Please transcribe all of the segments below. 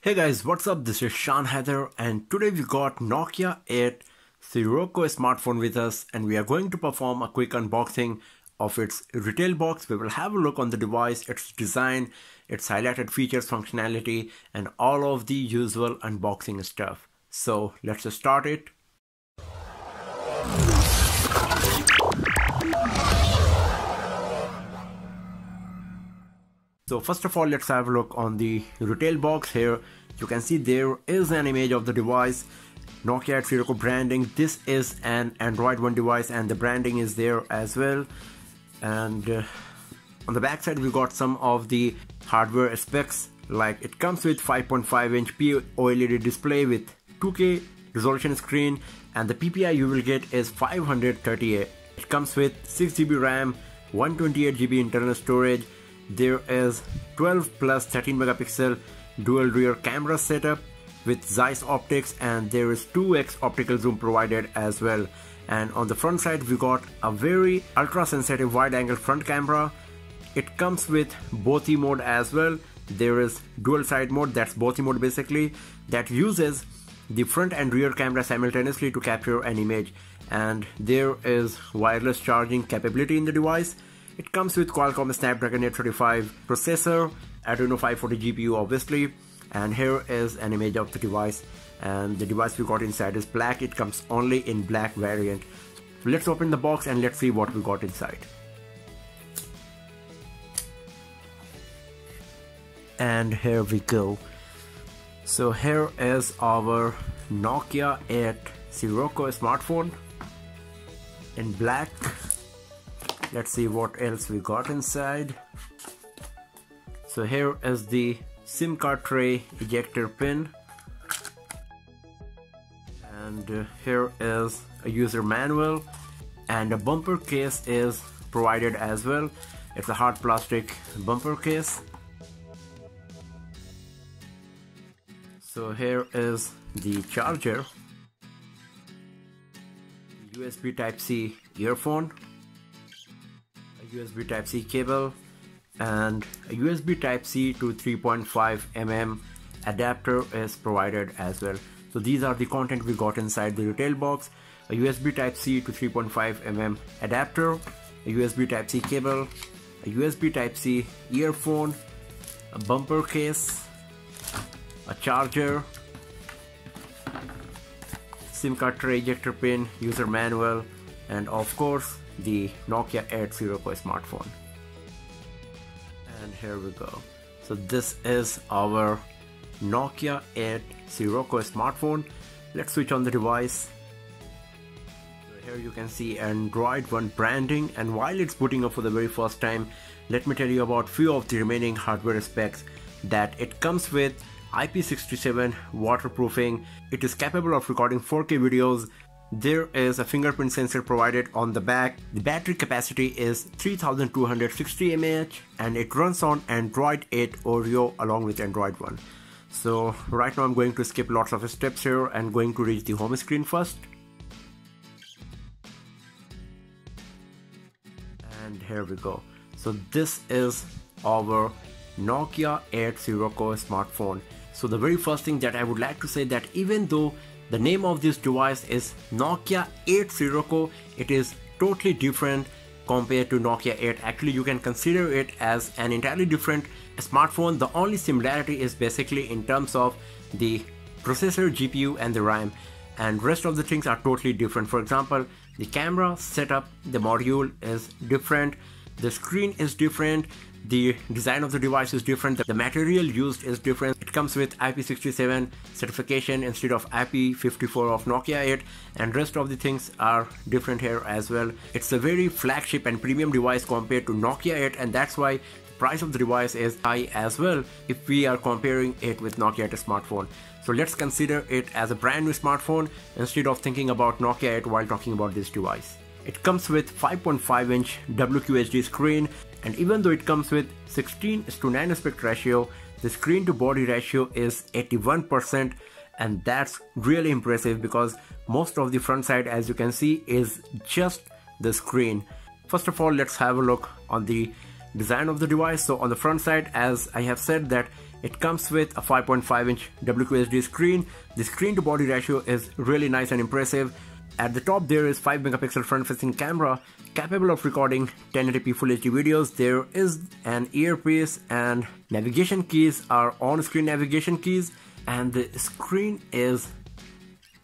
Hey guys, what's up? This is Sean Heather and today we got Nokia 8 Sirocco smartphone with us and we are going to perform a quick unboxing of its retail box. We will have a look on the device, its design, its highlighted features, functionality and all of the usual unboxing stuff. So let's just start it. So first of all, let's have a look on the retail box. Here you can see there is an image of the device, Nokia 8 Sirocco branding. This is an Android One device and the branding is there as well. And on the back side we got some of the hardware specs, like it comes with 5.5-inch OLED display with 2K resolution screen and the PPI you will get is 538. It comes with 6GB RAM, 128GB internal storage. There is 12 plus 13 megapixel dual rear camera setup with Zeiss optics and there is 2x optical zoom provided as well. And on the front side we got a very ultra sensitive wide angle front camera. It comes with BOTI mode as well. There is dual side mode, that's BOTI mode basically, that uses the front and rear camera simultaneously to capture an image. And there is wireless charging capability in the device. It comes with Qualcomm Snapdragon 835 processor, Adreno 540 GPU obviously, and here is an image of the device. And the device we got inside is black. It comes only in black variant. So let's open the box and let's see what we got inside. And here we go. So here is our Nokia 8 Sirocco smartphone in black. Let's see what else we got inside. So here is the SIM card tray ejector pin. And here is a user manual and a bumper case is provided as well. It's a hard plastic bumper case. So here is the charger, USB Type-C earphone, USB Type-C cable and a USB Type-C to 3.5mm adapter is provided as well. So these are the content we got inside the retail box: a USB Type-C to 3.5mm adapter, a USB Type-C cable, a USB Type-C earphone, a bumper case, a charger, SIM card tray ejector pin, user manual, and of course the Nokia 8 Sirocco smartphone. And here we go. So this is our Nokia 8 Sirocco smartphone. Let's switch on the device. So here you can see Android One branding, and while it's booting up for the very first time, let me tell you about few of the remaining hardware specs. That it comes with IP67 waterproofing. It is capable of recording 4K videos. There is a fingerprint sensor provided on the back. The battery capacity is 3260 mAh and it runs on Android 8 Oreo along with Android One. So right now I'm going to skip lots of steps here and going to reach the home screen first. And here we go. So this is our Nokia 8 Sirocco smartphone. So the very first thing that I would like to say, that even though the name of this device is Nokia 8 Sirocco, it is totally different compared to Nokia 8. Actually, you can consider it as an entirely different smartphone. The only similarity is basically in terms of the processor, GPU and the RAM, and rest of the things are totally different. For example, the camera setup, the module is different, the screen is different, the design of the device is different, the material used is different. It comes with IP67 certification instead of IP54 of Nokia 8, and rest of the things are different here as well. It's a very flagship and premium device compared to Nokia 8, and that's why the price of the device is high as well if we are comparing it with Nokia 8 smartphone. So let's consider it as a brand new smartphone instead of thinking about Nokia 8 while talking about this device. It comes with 5.5-inch WQHD screen, and even though it comes with 16:9 aspect ratio, the screen to body ratio is 81%, and that's really impressive because most of the front side, as you can see, is just the screen. First of all, let's have a look on the design of the device. So on the front side, as I have said, that It comes with a 5.5-inch WQHD screen. The screen to body ratio is really nice and impressive. At the top there is 5 megapixel front facing camera capable of recording 1080p Full HD videos. There is an earpiece and navigation keys are on-screen navigation keys, and the screen is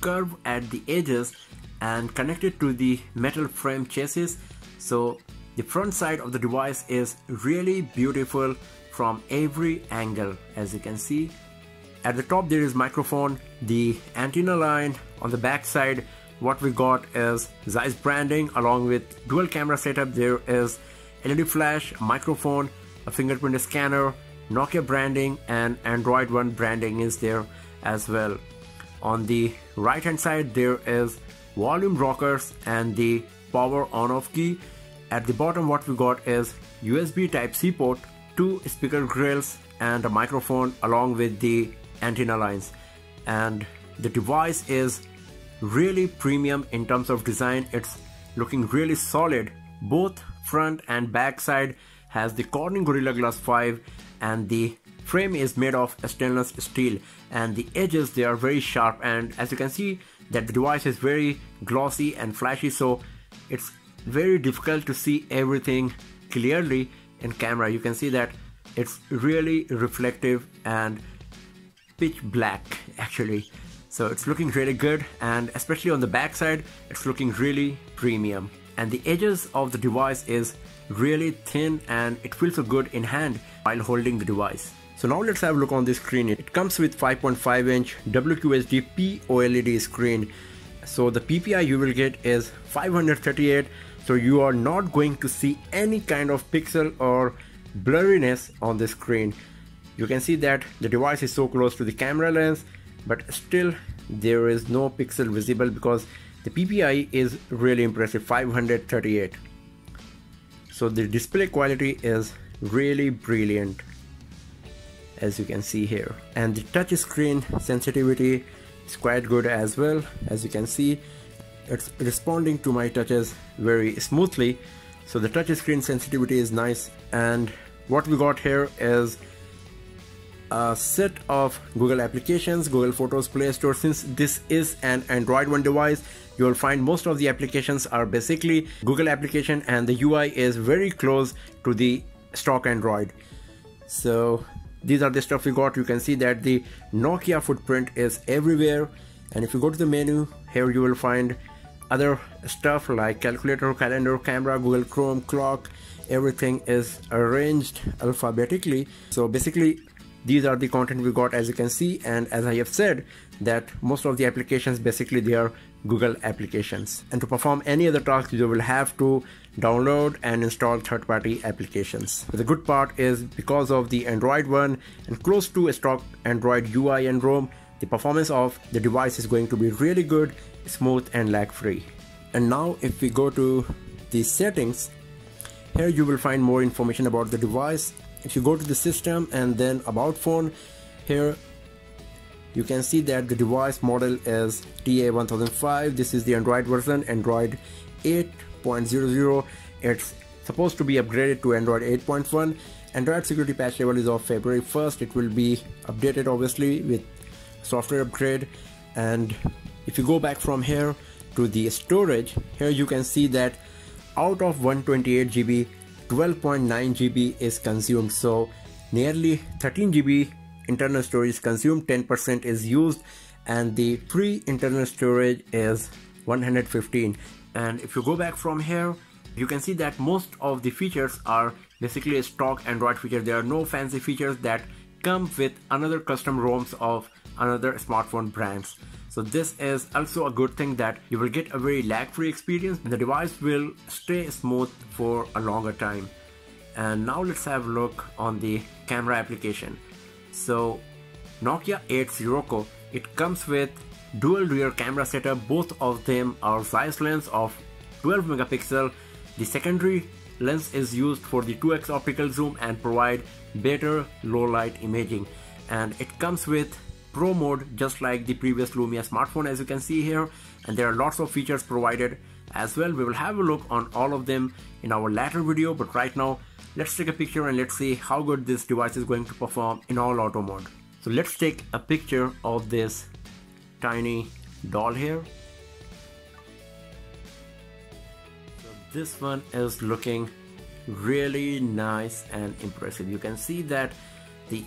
curved at the edges and connected to the metal frame chassis. So the front side of the device is really beautiful from every angle, as you can see. At the top there is microphone, the antenna line. On the back side what we got is Zeiss branding along with dual camera setup. There is LED flash, a microphone, a fingerprint scanner, Nokia branding, and Android One branding is there as well. On the right hand side there is volume rockers and the power on off key. At the bottom what we got is USB Type-C port, 2 speaker grills and a microphone along with the antenna lines. And the device is really premium in terms of design. It's looking really solid. Both front and back side has the Corning Gorilla Glass 5, and the frame is made of stainless steel, and the edges they are very sharp, and as you can see that the device is very glossy and flashy, so it's very difficult to see everything clearly in camera. You can see that it's really reflective and pitch black actually. So it's looking really good, and especially on the back side it's looking really premium, and the edges of the device is really thin and it feels so good in hand while holding the device. So now let's have a look on the screen. It comes with 5.5-inch WQHD POLED screen. So the PPI you will get is 538, so you are not going to see any kind of pixel or blurriness on the screen. You can see that the device is so close to the camera lens, but still there is no pixel visible because the PPI is really impressive, 538. So the display quality is really brilliant, as you can see here, and the touch screen sensitivity is quite good as well. As you can see, it's responding to my touches very smoothly, so the touch screen sensitivity is nice. And what we got here is a set of Google applications, Google Photos, Play Store. Since this is an Android One device, you will find most of the applications are basically Google application, and the UI is very close to the stock Android. So these are the stuff we got. You can see that the Nokia footprint is everywhere, and if you go to the menu here you will find other stuff like calculator, calendar, camera, Google Chrome, clock. Everything is arranged alphabetically. So basically these are the content we got, as you can see, and as I have said that most of the applications basically they are Google applications, and to perform any other task you will have to download and install third-party applications. But the good part is because of the Android One and close to a stock Android UI and ROM, the performance of the device is going to be really good, smooth and lag free. And now if we go to the settings, here you will find more information about the device. If you go to the system and then about phone, here you can see that the device model is TA1005. This is the Android version, Android 8.00. It's supposed to be upgraded to Android 8.1. Android security patch level is of February 1st. It will be updated obviously with software upgrade. And if you go back from here to the storage, here you can see that out of 128 GB, 12.9 GB is consumed. So nearly 13 GB internal storage is consumed, 10% is used, and the free internal storage is 115. And if you go back from here, you can see that most of the features are basically a stock Android feature. There are no fancy features that come with another custom ROMs of another smartphone brands. So this is also a good thing, that you will get a very lag-free experience and the device will stay smooth for a longer time. And now let's have a look on the camera application. So Nokia 8 it comes with dual rear camera setup. Both of them are Zeiss lens of 12 megapixel. The secondary lens is used for the 2x optical zoom and provide better low light imaging, and it comes with Pro mode just like the previous Lumia smartphone, as you can see here, and there are lots of features provided as well. We will have a look on all of them in our later video, but right now let's take a picture and let's see how good this device is going to perform in all auto mode. So let's take a picture of this tiny doll here. So this one is looking really nice and impressive. You can see that the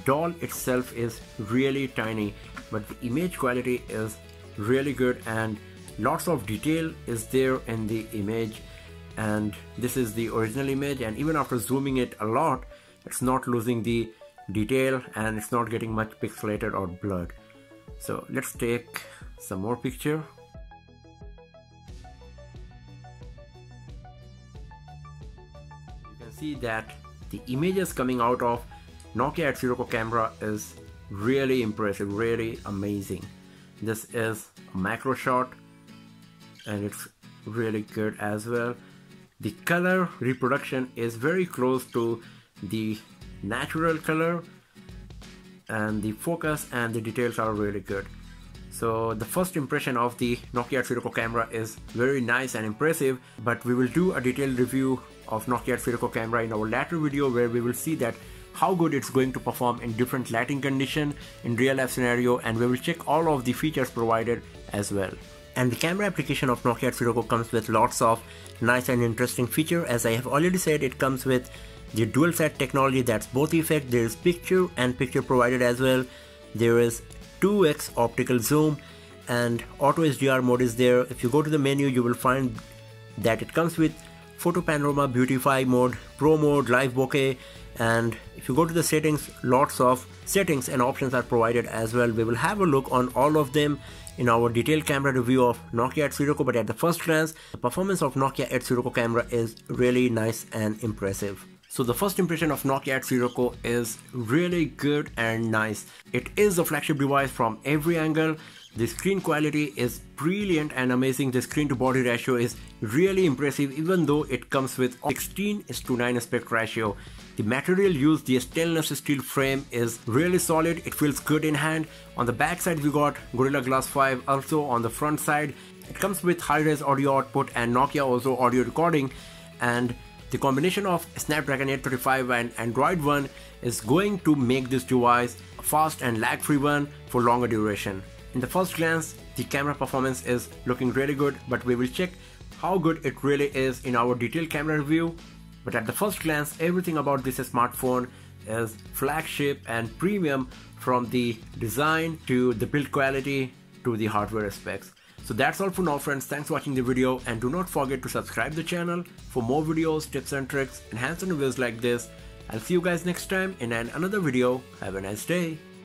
doll itself is really tiny, but the image quality is really good and lots of detail is there in the image. And this is the original image, and even after zooming it a lot, it's not losing the detail and it's not getting much pixelated or blurred. So let's take some more picture. You can see that the images coming out of Nokia Edge Zero Core camera is really impressive, really amazing. This is a macro shot and it's really good as well. The color reproduction is very close to the natural color, and the focus and the details are really good. So the first impression of the Nokia Edge Zero Core camera is very nice and impressive, but we will do a detailed review of Nokia Edge Zero Core camera in our later video, where we will see that how good it's going to perform in different lighting condition in real life scenario, and we will check all of the features provided as well. And the camera application of Nokia Edge Zero Core comes with lots of nice and interesting feature. As I have already said, it comes with the dual set technology, that's both effect. There is picture and picture provided as well. There is 2x optical zoom and auto HDR mode is there. If you go to the menu, you will find that it comes with photo panorama, beautify mode, pro mode, live bokeh, and if you go to the settings, lots of settings and options are provided as well. We will have a look on all of them in our detailed camera review of Nokia Edge Zero Core, but at the first glance, the performance of Nokia Edge Zero Core camera is really nice and impressive. So the first impression of Nokia Edge Zero Core is really good and nice. It is a flagship device from every angle. The screen quality is brilliant and amazing. The screen to body ratio is really impressive, even though it comes with 16:9 aspect ratio. The material used, the stainless steel frame, is really solid. It feels good in hand. On the back side we got Gorilla Glass 5. Also on the front side it comes with high-res audio output and Nokia also audio recording, and the combination of Snapdragon 835 and Android One is going to make this device a fast and lag-free one for longer duration. In the first glance, the camera performance is looking really good, but we will check how good it really is in our detailed camera review. But at the first glance, everything about this smartphone is flagship and premium, from the design to the build quality to the hardware specs. So that's all for now, friends. Thanks for watching the video, and do not forget to subscribe the channel for more videos, tips and tricks, and hands-on reviews like this. I'll see you guys next time in another video. Have a nice day.